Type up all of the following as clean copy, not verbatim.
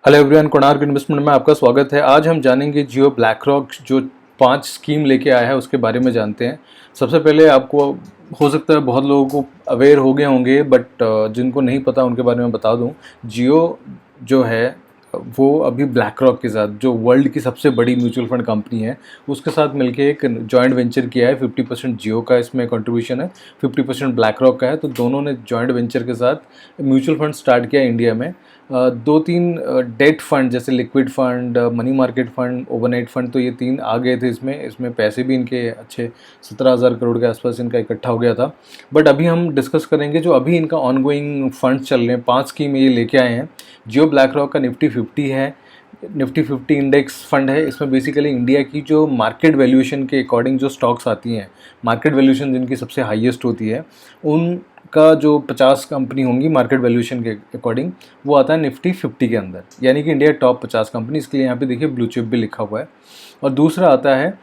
Hello everyone, Konark investment में आपका स्वागत है। आज हम जानेंगे जियो ब्लैक रॉक जो 5 स्कीम लेके आया है उसके बारे में जानते हैं। सबसे पहले आपको हो सकता है बहुत लोगों को अवेयर हो गए होंगे, बट जिनको नहीं पता उनके बारे में बता दूं। जियो जो है वो अभी ब्लैक रॉक के साथ, जो वर्ल्ड की सबसे बड़ी म्यूचुअल फंड कंपनी है, उसके साथ मिलके एक जॉइंट वेंचर किया है। 50% जियो का इसमें कंट्रीब्यूशन है, 50% ब्लैक रॉक का है। तो दोनों ने जॉइंट वेंचर के साथ म्यूचुअल फंड स्टार्ट किया इंडिया में। दो तीन डेट फंड जैसे liquid fund, money market fund, overnight fund, तो ये 3 आ गए थे इसमें पैसे भी इनके अच्छे 17,000 करोड़ के आसपास इनका इकट्ठा हो गया था। बट अभी हम डिस्कस करेंगे जो अभी इनका ऑनगोइंग फंड चल रहे हैं। 5 स्कीम ये लेके आए हैं। जियो ब्लैक रॉक का निफ्टी 50 है, निफ्टी 50 इंडेक्स फंड है। इसमें बेसिकली इंडिया की जो मार्केट वैल्यूएशन के अकॉर्डिंग जो स्टॉक्स आती हैं, मार्केट वैल्यूएशन जिनकी सबसे हाईएस्ट होती है, उनका जो 50 कंपनी होंगी मार्केट वैल्यूएशन के अकॉर्डिंग, वो आता है निफ्टी 50 के अंदर, यानी कि इंडिया टॉप 50 कंपनी। इसके लिए यहाँ पे देखिए ब्लू चिप भी लिखा हुआ है। और दूसरा आता है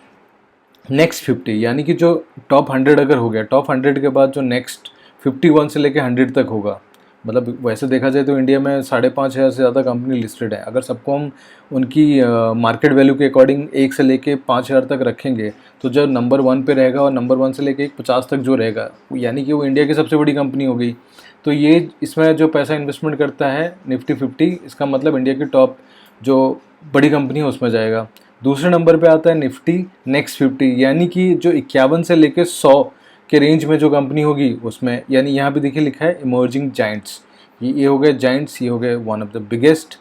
नेक्स्ट 50, यानी कि जो टॉप 100 अगर हो गया, टॉप 100 के बाद जो नेक्स्ट 51 से लेके 100 तक होगा, मतलब वैसे देखा जाए तो इंडिया में 5,500 से ज़्यादा कंपनी लिस्टेड है। अगर सबको हम उनकी मार्केट वैल्यू के अकॉर्डिंग 1 से लेके 5,000 तक रखेंगे, तो जो नंबर 1 पे रहेगा और नंबर 1 से लेके 50 तक जो रहेगा, यानी कि वो इंडिया की सबसे बड़ी कंपनी हो गई। तो ये इसमें जो पैसा इन्वेस्टमेंट करता है निफ्टी 50, इसका मतलब इंडिया की टॉप जो बड़ी कंपनी है उसमें जाएगा। दूसरे नंबर पे आता है निफ्टी नेक्स्ट 50, यानी कि जो 51 से लेके 100 के रेंज में जो कंपनी होगी उसमें, यानी यहाँ पे देखिए लिखा है इमर्जिंग जाइंट्स। ये हो गए जाइंट्स, ये हो गए one of the biggest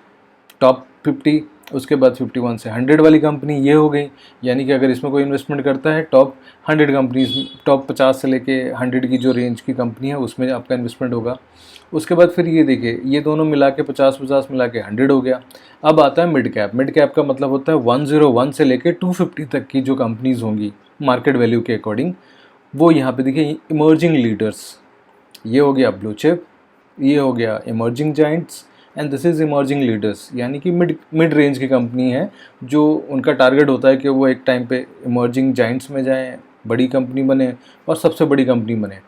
top 50। उसके बाद 51 से 100 वाली कंपनी ये हो गई, यानी कि अगर इसमें कोई इन्वेस्टमेंट करता है टॉप 100 कंपनीज, टॉप 50 से लेके 100 की जो रेंज की कंपनी है उसमें आपका इन्वेस्टमेंट होगा। उसके बाद फिर ये देखिए, ये दोनों मिला के 50-50 मिला के 100 हो गया। अब आता है मिड कैप। मिड कैप का मतलब होता है 101 से लेके 250 तक की जो कंपनीज होंगी मार्केट वैल्यू के अकॉर्डिंग, वो यहाँ पे देखिए इमर्जिंग लीडर्स। ये हो गया ब्लू चिप, ये हो गया emerging Giants, and this is emerging leaders, यानी कि मिड रेंज की कंपनी है जो उनका टारगेट होता है कि वो एक टाइम पे इमर्जिंग जाइंट्स में जाएं, बड़ी कंपनी बने और सबसे बड़ी कंपनी बने,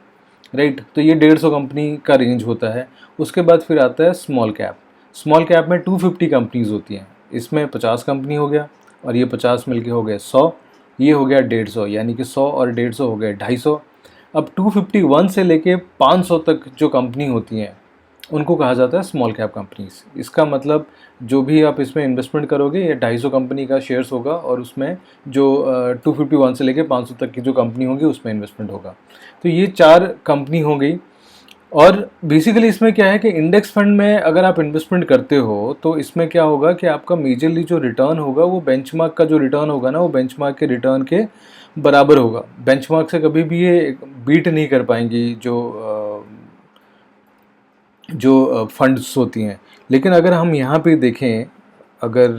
राइट। तो ये 150 कंपनी का रेंज होता है। उसके बाद फिर आता है स्मॉल कैप। स्मॉल कैप में 250 कंपनीज होती हैं। इसमें 50 कंपनी हो गया और ये 50 मिलके हो गए 100, ये हो गया 150, यानी कि 100 और 150 हो गए 250। अब 251 से लेके 500 तक जो कंपनी होती हैं उनको कहा जाता है स्मॉल कैप कंपनीज। इसका मतलब जो भी आप इसमें इन्वेस्टमेंट करोगे ये 250 कंपनी का शेयर्स होगा और उसमें जो 251 से लेके 500 तक की जो कंपनी होगी उसमें इन्वेस्टमेंट होगा। तो ये 4 कंपनी हो गई। और बेसिकली इसमें क्या है कि इंडेक्स फंड में अगर आप इन्वेस्टमेंट करते हो तो इसमें क्या होगा कि आपका मेजरली जो रिटर्न होगा वो बेंचमार्क का जो रिटर्न होगा ना, वो बेंचमार्क के रिटर्न के बराबर होगा। बेंचमार्क से कभी भी ये बीट नहीं कर पाएंगी जो फंड्स होती हैं। लेकिन अगर हम यहाँ पे देखें, अगर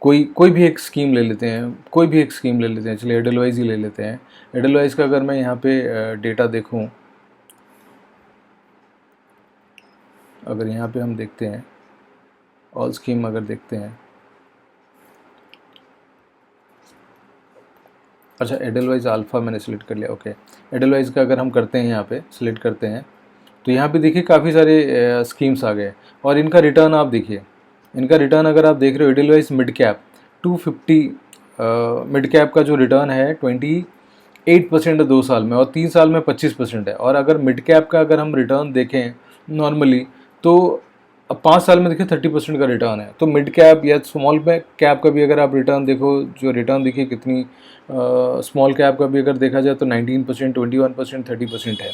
कोई कोई भी एक स्कीम ले लेते हैं, कोई भी एक स्कीम ले लेते हैं, चलिए एडलवाइज ही ले लेते हैं। एडलवाइज का अगर मैं यहाँ पे डेटा देखूँ, अगर यहाँ पे हम देखते हैं ऑल स्कीम अगर देखते हैं, अच्छा एडलवाइज अल्फ़ा मैंने सेलेक्ट कर लिया, ओके। एडलवाइज का अगर हम करते हैं, यहाँ पे सिलेक्ट करते हैं, तो यहाँ पे देखिए काफ़ी सारे स्कीम्स आ गए और इनका रिटर्न आप देखिए। इनका रिटर्न अगर आप देख रहे हो, Edelweiss mid cap 250, mid cap का जो रिटर्न है 28% है 2 साल में, और 3 साल में 25% है। और अगर मिड कैप का अगर हम रिटर्न देखें नॉर्मली, तो अब 5 साल में देखिए 30% का रिटर्न है। तो मिड कैप या स्मॉल कैप का भी अगर आप रिटर्न देखो, जो रिटर्न देखिए कितनी, स्मॉल कैप का भी अगर देखा जाए तो 19%, 21%, 30% है।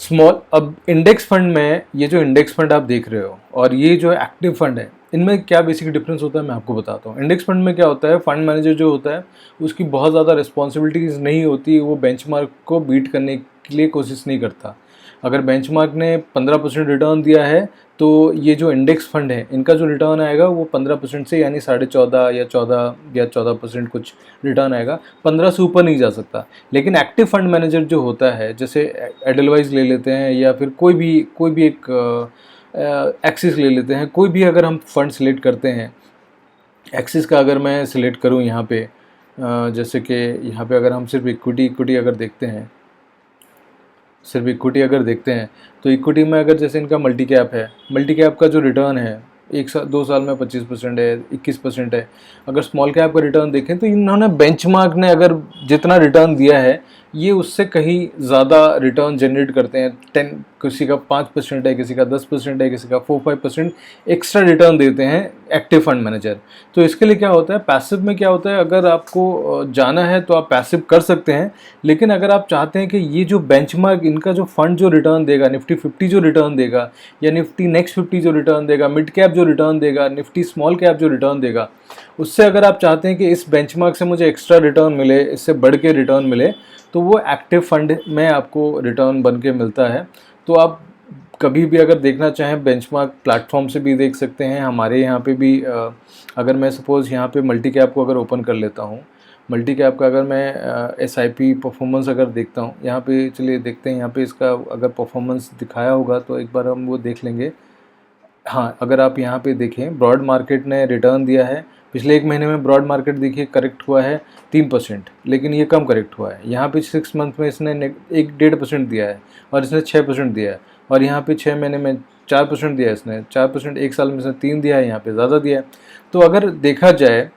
स्मॉल, अब इंडेक्स फंड में ये जो इंडेक्स फंड आप देख रहे हो और ये जो एक्टिव फंड है, इनमें क्या बेसिक डिफरेंस होता है मैं आपको बताता हूँ। इंडेक्स फंड में क्या होता है, फंड मैनेजर जो होता है उसकी बहुत ज़्यादा रिस्पॉन्सिबिलिटीज़ नहीं होती, वो बेंचमार्क को बीट करने के लिए कोशिश नहीं करता। अगर बेंचमार्क ने 15% रिटर्न दिया है तो ये जो इंडेक्स फंड है इनका जो रिटर्न आएगा वो 15% से, यानी 14.5 या 14% कुछ रिटर्न आएगा, 15 से ऊपर नहीं जा सकता। लेकिन एक्टिव फंड मैनेजर जो होता है, जैसे एडलवाइज ले लेते हैं या फिर कोई भी एक एक्सिस ले लेते हैं, कोई भी अगर हम फंड सिलेक्ट करते हैं, एक्सिस का अगर मैं सिलेक्ट करूं यहाँ पे, जैसे कि यहाँ पे अगर हम सिर्फ इक्विटी अगर देखते हैं, सिर्फ इक्विटी अगर देखते हैं, तो इक्विटी में अगर जैसे इनका मल्टी कैप है, मल्टी कैप का जो रिटर्न है एक साल 2 साल में 25% है, 21% है। अगर स्मॉल कैप का रिटर्न देखें तो इन्होंने बेंचमार्क ने अगर जितना रिटर्न दिया है ये उससे कहीं ज़्यादा रिटर्न जनरेट करते हैं। 10 किसी का 5% है, किसी का 10% है, किसी का 4-5% एक्स्ट्रा रिटर्न देते हैं एक्टिव फंड मैनेजर। तो इसके लिए क्या होता है, पैसिव में क्या होता है, अगर आपको जाना है तो आप पैसिव कर सकते हैं, लेकिन अगर आप चाहते हैं कि ये जो बेंचमार्क इनका जो फंड जो रिटर्न देगा, निफ्टी 50 जो रिटर्न देगा या निफ्टी नेक्स्ट 50 जो रिटर्न देगा, मिड कैप जो रिटर्न देगा, निफ्टी स्मॉल कैप जो रिटर्न देगा, उससे अगर आप चाहते हैं कि इस बेंचमार्क से मुझे एक्स्ट्रा रिटर्न मिले, इससे बढ़ के रिटर्न मिले, तो वो एक्टिव फंड में आपको रिटर्न बन के मिलता है। तो आप कभी भी अगर देखना चाहें बेंचमार्क प्लेटफॉर्म से भी देख सकते हैं। हमारे यहाँ पे भी अगर मैं सपोज़ यहाँ पे मल्टी कैप को अगर ओपन कर लेता हूँ, मल्टी कैप का अगर मैं SIP परफॉर्मेंस अगर देखता हूँ, यहाँ पे चलिए देखते हैं, यहाँ पे इसका अगर परफॉर्मेंस दिखाया होगा तो एक बार हम वो देख लेंगे। हाँ, अगर आप यहाँ पे देखें ब्रॉड मार्केट ने रिटर्न दिया है पिछले 1 महीने में। ब्रॉड मार्केट देखिए करेक्ट हुआ है 3%, लेकिन ये कम करेक्ट हुआ है। यहाँ पे 6 मंथ में इसने 1-1.5% दिया है और इसने 6% दिया है, और यहाँ पे 6 महीने में 4% दिया है इसने, 4%। 1 साल में इसने 3 दिया है, यहाँ पे ज़्यादा दिया है। तो अगर देखा जाए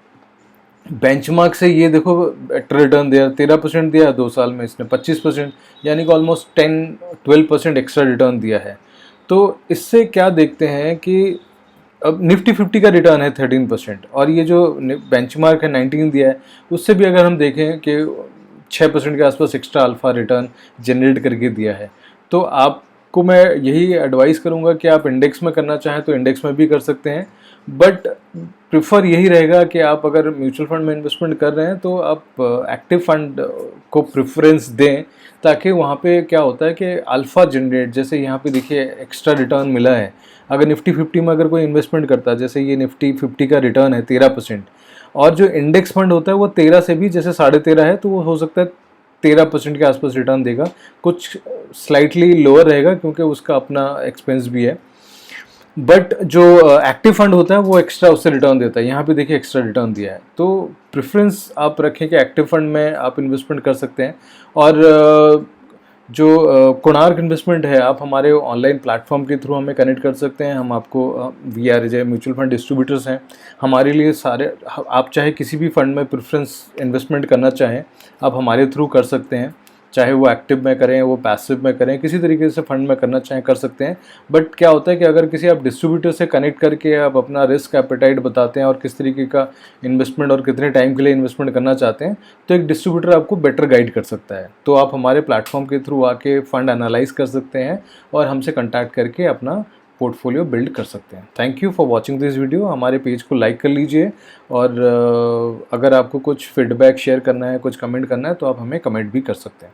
बेंचमार्क से ये देखो रिटर्न दिया 13% दिया है, 2 साल में इसने 25%, यानी कि ऑलमोस्ट 10-12% एक्स्ट्रा रिटर्न दिया है। तो इससे क्या देखते हैं कि अब निफ्टी 50 का रिटर्न है 13% और ये जो बेंचमार्क है 19 दिया है, उससे भी अगर हम देखें कि 6% के आसपास एक्स्ट्रा अल्फा रिटर्न जनरेट करके दिया है। तो आपको मैं यही एडवाइस करूंगा कि आप इंडेक्स में करना चाहें तो इंडेक्स में भी कर सकते हैं, बट प्रिफर यही रहेगा कि आप अगर म्यूचुअल फंड में इन्वेस्टमेंट कर रहे हैं तो आप एक्टिव फंड को प्रेफरेंस दें, ताकि वहाँ पे क्या होता है कि अल्फ़ा जनरेट, जैसे यहाँ पे देखिए एक्स्ट्रा रिटर्न मिला है। अगर निफ्टी 50 में अगर कोई इन्वेस्टमेंट करता है, जैसे ये निफ्टी 50 का रिटर्न है 13%, और जो इंडेक्स फंड होता है वो 13 से भी जैसे 13.5 है, तो वो हो सकता है 13% के आसपास रिटर्न देगा। कुछ स्लाइटली लोअर रहेगा क्योंकि उसका अपना एक्सपेंस भी है, बट जो एक्टिव फंड होता है वो एक्स्ट्रा उससे रिटर्न देता है। यहाँ पे देखिए एक्स्ट्रा रिटर्न दिया है। तो प्रेफरेंस आप रखें कि एक्टिव फंड में आप इन्वेस्टमेंट कर सकते हैं। और जो कोणार्क इन्वेस्टमेंट है, आप हमारे ऑनलाइन प्लेटफॉर्म के थ्रू हमें कनेक्ट कर सकते हैं। हम आपको VRJ म्यूचुअल फंड डिस्ट्रीब्यूटर्स हैं हमारे लिए सारे। आप चाहे किसी भी फंड में प्रेफरेंस इन्वेस्टमेंट करना चाहें, आप हमारे थ्रू कर सकते हैं, चाहे वो एक्टिव में करें, वो पैसिव में करें, किसी तरीके से फंड में करना चाहें कर सकते हैं। बट क्या होता है कि अगर किसी आप डिस्ट्रीब्यूटर से कनेक्ट करके आप अपना रिस्क एपेटाइट बताते हैं और किस तरीके का इन्वेस्टमेंट और कितने टाइम के लिए इन्वेस्टमेंट करना चाहते हैं, तो एक डिस्ट्रीब्यूटर आपको बेटर गाइड कर सकता है। तो आप हमारे प्लेटफॉर्म के थ्रू आके फ़ंड एनालाइज कर सकते हैं और हमसे कॉन्टैक्ट करके अपना पोर्टफोलियो बिल्ड कर सकते हैं। Thank you for watching this video. हमारे पेज को लाइक कर लीजिए, और अगर आपको कुछ फीडबैक शेयर करना है, कुछ कमेंट करना है, तो आप हमें कमेंट भी कर सकते हैं।